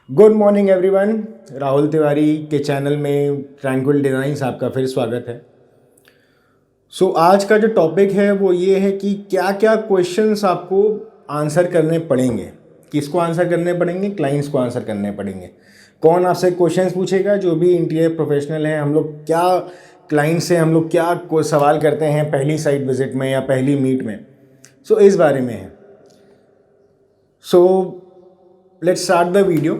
Good morning everyone. Rahul Tiwari के channel में tranquil designs आपका फिर स्वागत है। आज का जो टॉपिक है वो ये है कि क्या क्या क्वेश्चंस आपको आंसर करने पड़ेंगे। किसको आंसर करने पड़ेंगे? क्लाइंट्स को आंसर करने पड़ेंगे। कौन आपसे क्वेश्चंस पूछेगा? जो भी इंटीरियर प्रोफेशनल हैं। हम लोग क्या क्लाइंट से हम लोग क्या कोई सवाल करते हैं पहली साइट विजिट में या पहली मीट में। इस बारे में है। Let's start the video.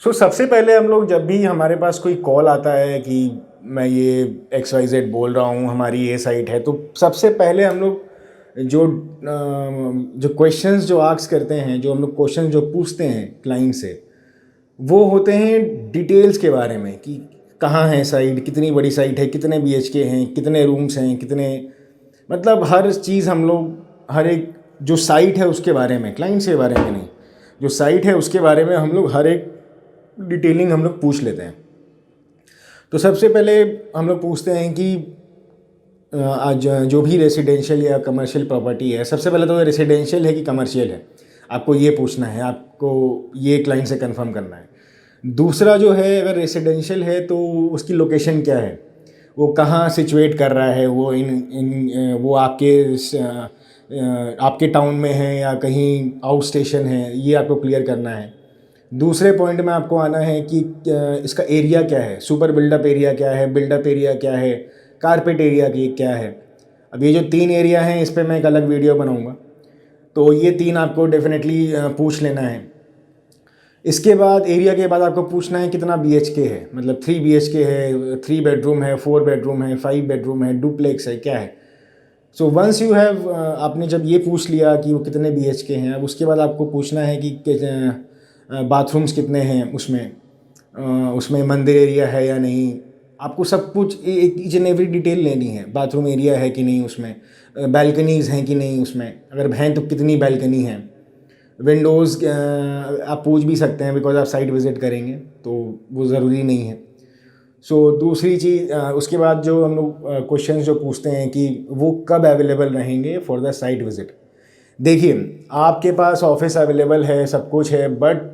सबसे पहले हम लोग जब भी हमारे पास कोई कॉल आता है कि मैं ये XYZ बोल रहा हूँ, हमारी ये साइट है, तो सबसे पहले हम लोग जो जो क्वेश्चंस जो आस्क करते हैं, जो हम लोग क्वेश्चंस जो पूछते हैं क्लाइंट से, वो होते हैं डिटेल्स के बारे में कि कहाँ है साइट, कितनी बड़ी साइट है, कितने BHK हैं, कितने रूम्स हैं, कितने, मतलब हर चीज़ हम लोग हर एक जो साइट है उसके बारे में, क्लाइंट्स के बारे में नहीं, जो साइट है उसके बारे में हम लोग हर एक डिटेलिंग हम लोग पूछ लेते हैं। तो सबसे पहले हम लोग पूछते हैं कि आज जो भी रेसिडेंशियल या कमर्शियल प्रॉपर्टी है, सबसे पहले तो रेसिडेंशियल है कि कमर्शियल है, आपको ये पूछना है, आपको ये क्लाइंट से कंफर्म करना है। दूसरा जो है, अगर रेसिडेंशियल है तो उसकी लोकेशन क्या है, वो कहाँ सिचुएट कर रहा है, वो वो आपके टाउन में है या कहीं आउट स्टेशन है, ये आपको क्लियर करना है। दूसरे पॉइंट में आपको आना है कि इसका एरिया क्या है, सुपर बिल्डअप एरिया क्या है, बिल्डअप एरिया क्या है, कारपेट एरिया की क्या है। अब ये जो 3 एरिया हैं, इस पर मैं एक अलग वीडियो बनाऊंगा, तो ये 3 आपको डेफिनेटली पूछ लेना है। इसके बाद एरिया के बाद आपको पूछना है कितना BHK है, मतलब 3 BHK है, 3 बेडरूम है, 4 बेडरूम है, 5 बेडरूम है, डुप्लेक्स है, क्या है। वंस यू हैव, आपने जब ये पूछ लिया कि वो कितने BHK हैं, अब उसके बाद आपको पूछना है कि बाथरूम्स कितने हैं, उसमें मंदिर एरिया है या नहीं। आपको सब कुछ एक ईच एंड एवरी डिटेल लेनी है। बाथरूम एरिया है कि नहीं उसमें, बैल्कनीज़ हैं कि नहीं उसमें, अगर हैं तो कितनी बैल्कनी है, विंडोज़ आप पूछ भी सकते हैं बिकॉज आप साइट विज़िट करेंगे तो वो ज़रूरी नहीं है। दूसरी चीज़, उसके बाद जो हम लोग क्वेश्चन जो पूछते हैं कि वो कब अवेलेबल रहेंगे फॉर द साइट विज़िट। देखिए, आपके पास ऑफिस अवेलेबल है, सब कुछ है, but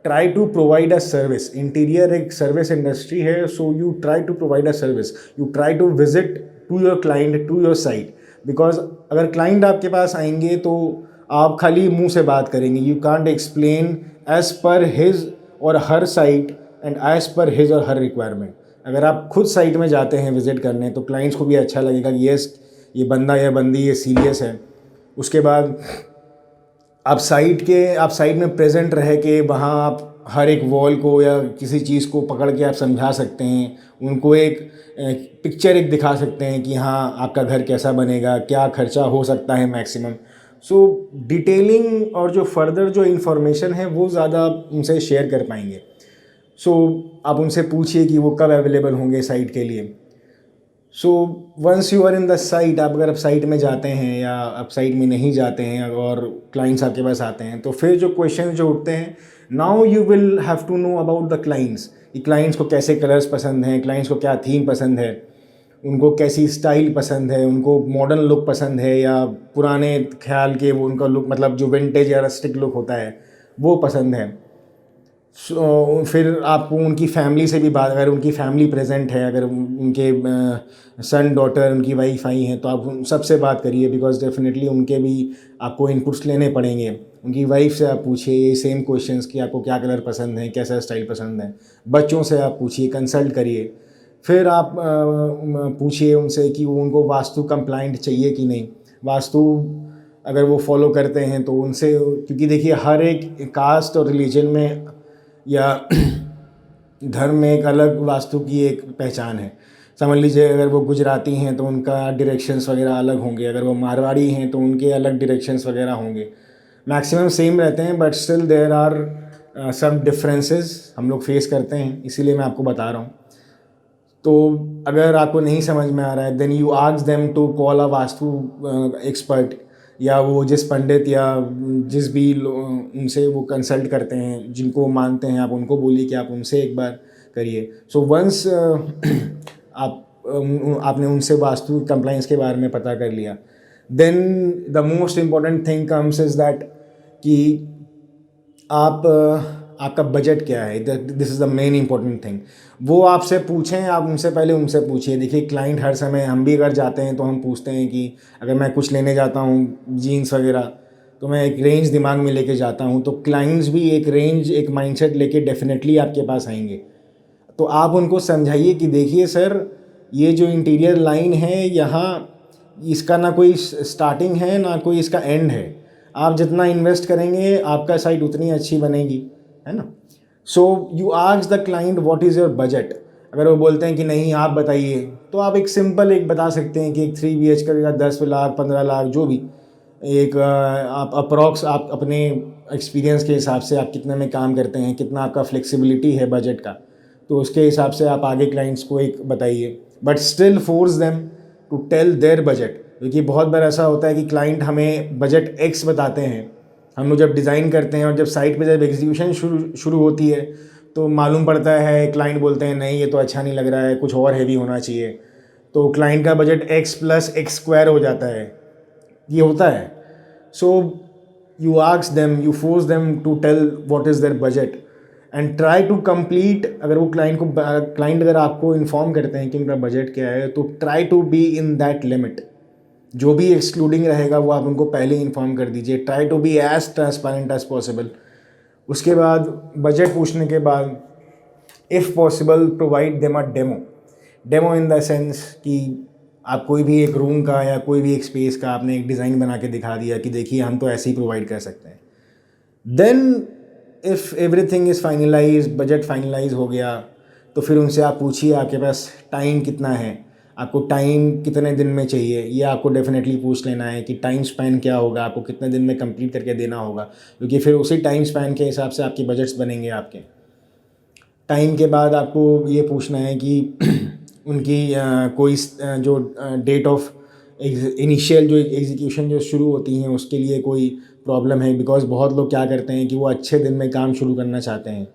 try to provide a service. Interior एक सर्विस इंडस्ट्री है, so you try to provide a service, you try to visit to your client, to your site. Because अगर client आपके पास आएंगे तो आप खाली मुंह से बात करेंगे, you can't explain as per his or her site and as per his or her requirement. अगर आप खुद साइट में जाते हैं विजिट करने, तो क्लाइंट्स को भी अच्छा लगेगा कि येस, ये बंदा या बंदी ये सीरियस है। उसके बाद आप साइट में प्रेजेंट रह के वहाँ आप हर एक वॉल को या किसी चीज़ को पकड़ के आप समझा सकते हैं, उनको एक पिक्चर एक दिखा सकते हैं कि हाँ आपका घर कैसा बनेगा, क्या खर्चा हो सकता है मैक्सिमम। डिटेलिंग और जो फर्दर जो इन्फॉर्मेशन है वो ज़्यादा उनसे शेयर कर पाएंगे। आप उनसे पूछिए कि वो कब अवेलेबल होंगे साइट के लिए। Once you are in the site, आप अगर आप साइट में जाते हैं या आप साइट में नहीं जाते हैं और क्लाइंट्स आपके पास आते हैं, तो फिर जो क्वेश्चन जो उठते हैं, now you will have to know about the clients, कि क्लाइंट्स को कैसे कलर्स पसंद हैं, क्लाइंट्स को क्या थीम पसंद है, उनको कैसी स्टाइल पसंद है, उनको मॉडर्न लुक पसंद है या पुराने ख्याल के वो उनका लुक, मतलब जो विंटेज या रस्टिक लुक होता है वो पसंद है। फिर आपको उनकी फैमिली से भी बात, अगर उनकी फैमिली प्रेजेंट है, अगर उनके सन डॉटर उनकी वाइफ आई हैं, तो आप उन सबसे बात करिए, बिकॉज डेफिनेटली उनके भी आपको इनपुट्स लेने पड़ेंगे। उनकी वाइफ से आप पूछिए ये सेम क्वेश्चंस कि आपको क्या कलर पसंद है, कैसा स्टाइल पसंद है। बच्चों से आप पूछिए, कंसल्ट करिए। फिर आप पूछिए उनसे कि वो उनको वास्तु कंप्लाइंट चाहिए कि नहीं। वास्तु अगर वो फॉलो करते हैं तो उनसे, क्योंकि देखिए हर एक कास्ट और रिलीजन में या धर्म में एक अलग वास्तु की एक पहचान है। समझ लीजिए अगर वो गुजराती हैं तो उनका डायरेक्शंस वगैरह अलग होंगे, अगर वो मारवाड़ी हैं तो उनके अलग डायरेक्शंस वगैरह होंगे। मैक्सिमम सेम रहते हैं but still there are some differences हम लोग फेस करते हैं, इसीलिए मैं आपको बता रहा हूँ। तो अगर आपको नहीं समझ में आ रहा है, then you ask them to call a vastu expert, या वो जिस पंडित या जिस भी उनसे वो कंसल्ट करते हैं, जिनको मानते हैं, आप उनको बोलिए कि आप उनसे एक बार करिए। वंस आपने उनसे वास्तु कंप्लाइंस के बारे में पता कर लिया, then the most important thing comes is that कि आपका बजट क्या है, this is the main important thing. वो आपसे पूछें, आप उनसे पहले उनसे पूछिए। देखिए क्लाइंट हर समय, हम भी अगर जाते हैं तो हम पूछते हैं कि अगर मैं कुछ लेने जाता हूँ जीन्स वगैरह, तो मैं एक रेंज दिमाग में लेके जाता हूँ, तो क्लाइंट्स भी एक रेंज, एक माइंडसेट लेके डेफिनेटली आपके पास आएंगे। तो आप उनको समझाइए कि देखिए सर, ये जो इंटीरियर लाइन है यहाँ, इसका ना कोई स्टार्टिंग है ना कोई इसका एंड है। आप जितना इन्वेस्ट करेंगे आपका साइट उतनी अच्छी बनेगी, है ना। सो you ask the client what is your budget. अगर वो बोलते हैं कि नहीं आप बताइए, तो आप एक सिंपल एक बता सकते हैं कि एक 3 BHK का 10 लाख 15 लाख जो भी, एक आप अप्रॉक्स आप अपने एक्सपीरियंस के हिसाब से आप कितने में काम करते हैं, कितना आपका फ्लेक्सिबिलिटी है बजट का, तो उसके हिसाब से आप आगे क्लाइंट्स को एक बताइए। But still force them to tell their budget, क्योंकि बहुत बार ऐसा होता है कि क्लाइंट हमें बजट एक्स बताते हैं, हम लोग जब डिज़ाइन करते हैं और जब साइट पे जब एग्जीक्यूशन शुरू होती है तो मालूम पड़ता है, क्लाइंट बोलते हैं नहीं ये तो अच्छा नहीं लग रहा है, कुछ और हैवी होना चाहिए, तो क्लाइंट का बजट x + x² हो जाता है, ये होता है। So you ask them, you force them to tell what is their budget and try to complete. अगर वो क्लाइंट अगर आपको इन्फॉर्म करते हैं कि उनका बजट क्या है, तो try to be in that limit. जो भी एक्सक्लूडिंग रहेगा वो आप उनको पहले इन्फॉर्म कर दीजिए। Try to be as transparent as possible. उसके बाद बजट पूछने के बाद if possible provide them a demo. Demo in the sense कि आप कोई भी एक रूम का या कोई भी एक स्पेस का आपने एक डिज़ाइन बना के दिखा दिया कि देखिए हम तो ऐसे ही प्रोवाइड कर सकते हैं। Then if everything is finalize, budget finalize हो गया, तो फिर उनसे आप पूछिए आपके पास टाइम कितना है, आपको टाइम कितने दिन में चाहिए। ये आपको डेफिनेटली पूछ लेना है कि टाइम स्पैन क्या होगा, आपको कितने दिन में कंप्लीट करके देना होगा, क्योंकि फिर उसी टाइम स्पैन के हिसाब से आपके बजट्स बनेंगे आपके। टाइम के बाद आपको ये पूछना है कि उनकी कोई जो डेट ऑफ इनिशियल जो एग्जीक्यूशन जो शुरू होती हैं उसके लिए कोई प्रॉब्लम है। बिकॉज बहुत लोग क्या करते हैं कि वो अच्छे दिन में काम शुरू करना चाहते हैं,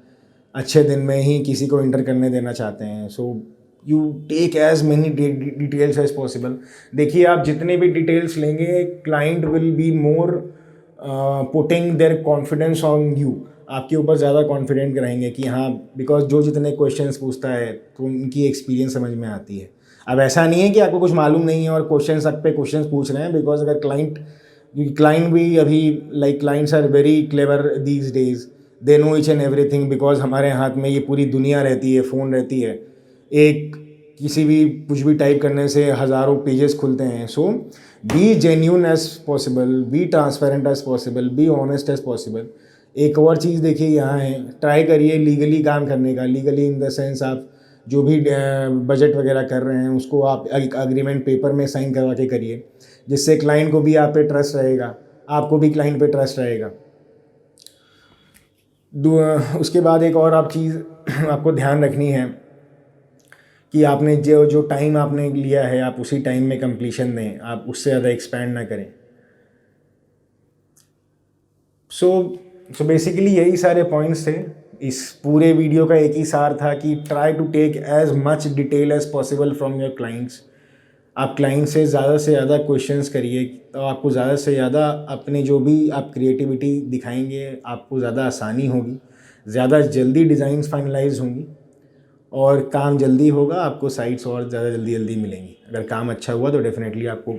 अच्छे दिन में ही किसी को इंटर करने देना चाहते हैं। So you take as many details as possible. देखिए आप जितने भी डिटेल्स लेंगे, client will be more putting their confidence on you. आपके ऊपर ज़्यादा कॉन्फिडेंट रहेंगे कि हाँ, बिकॉज जो जितने क्वेश्चंस पूछता है तो उनकी एक्सपीरियंस समझ में आती है। अब ऐसा नहीं है कि आपको कुछ मालूम नहीं है और क्वेश्चन सब पे क्वेश्चंस पूछ रहे हैं। बिकॉज अगर क्लाइंट भी अभी like clients are very clever these days, they know each and everything. Because हमारे हाथ में ये पूरी दुनिया रहती है, फ़ोन रहती है, एक किसी भी कुछ भी टाइप करने से हज़ारों पेजेस खुलते हैं। So be genuine as possible, be transparent as possible, be honest as possible. एक और चीज़ देखिए यहाँ है, ट्राई करिए लीगली काम करने का। लीगली इन द सेंस आप जो भी बजट वगैरह कर रहे हैं उसको आप एक अग्रीमेंट पेपर में साइन करवा के करिए, जिससे क्लाइंट को भी आप पे ट्रस्ट रहेगा, आपको भी क्लाइंट पे ट्रस्ट रहेगा। उसके बाद एक और आप चीज़ आपको ध्यान रखनी है कि आपने जो टाइम आपने लिया है आप उसी टाइम में कंप्लीशन दें, आप उससे ज़्यादा एक्सपेंड ना करें। सो बेसिकली यही सारे पॉइंट्स थे। इस पूरे वीडियो का एक ही सार था कि try to take as much detail as possible from your clients. आप क्लाइंट से ज़्यादा क्वेश्चंस करिए, तो आपको ज़्यादा से ज़्यादा अपनी जो भी आप क्रिएटिविटी दिखाएंगे आपको ज़्यादा आसानी होगी, ज़्यादा जल्दी डिज़ाइंस फाइनलाइज होंगी और काम जल्दी होगा, आपको साइट्स और ज़्यादा जल्दी मिलेंगी। अगर काम अच्छा हुआ तो डेफिनेटली आपको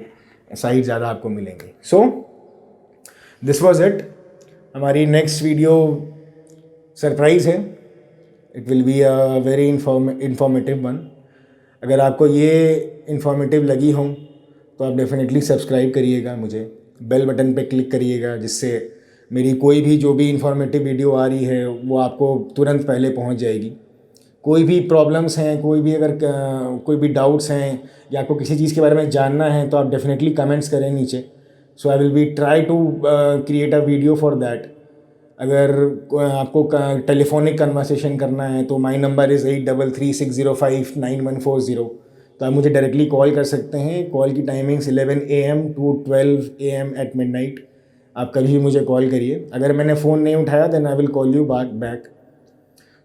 साइट ज़्यादा आपको मिलेंगी। So this was it. हमारी नेक्स्ट वीडियो सरप्राइज़ है, it will be a very informative one. अगर आपको ये इन्फॉर्मेटिव लगी हो तो आप डेफिनेटली सब्सक्राइब करिएगा, मुझे बेल बटन पे क्लिक करिएगा, जिससे मेरी कोई भी जो भी इन्फॉर्मेटिव वीडियो आ रही है वो आपको तुरंत पहले पहुंच जाएगी। कोई भी प्रॉब्लम्स हैं, कोई भी अगर कोई भी डाउट्स हैं या आपको किसी चीज़ के बारे में जानना है तो आप डेफिनेटली कमेंट्स करें नीचे। So I will be try to create a video for that. अगर आपको टेलीफोनिक कन्वर्सेशन करना है तो माई नंबर इज़ 8336059140। तो आप मुझे डायरेक्टली कॉल कर सकते हैं। कॉल की timings 11 AM to 12 AM at midnight. आप कभी भी मुझे कॉल करिए। अगर मैंने फ़ोन नहीं उठाया then I will call you back.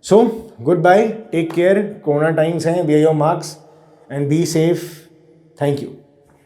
So goodbye, take care. Corona times हैं, wear your mask and be safe. Thank you.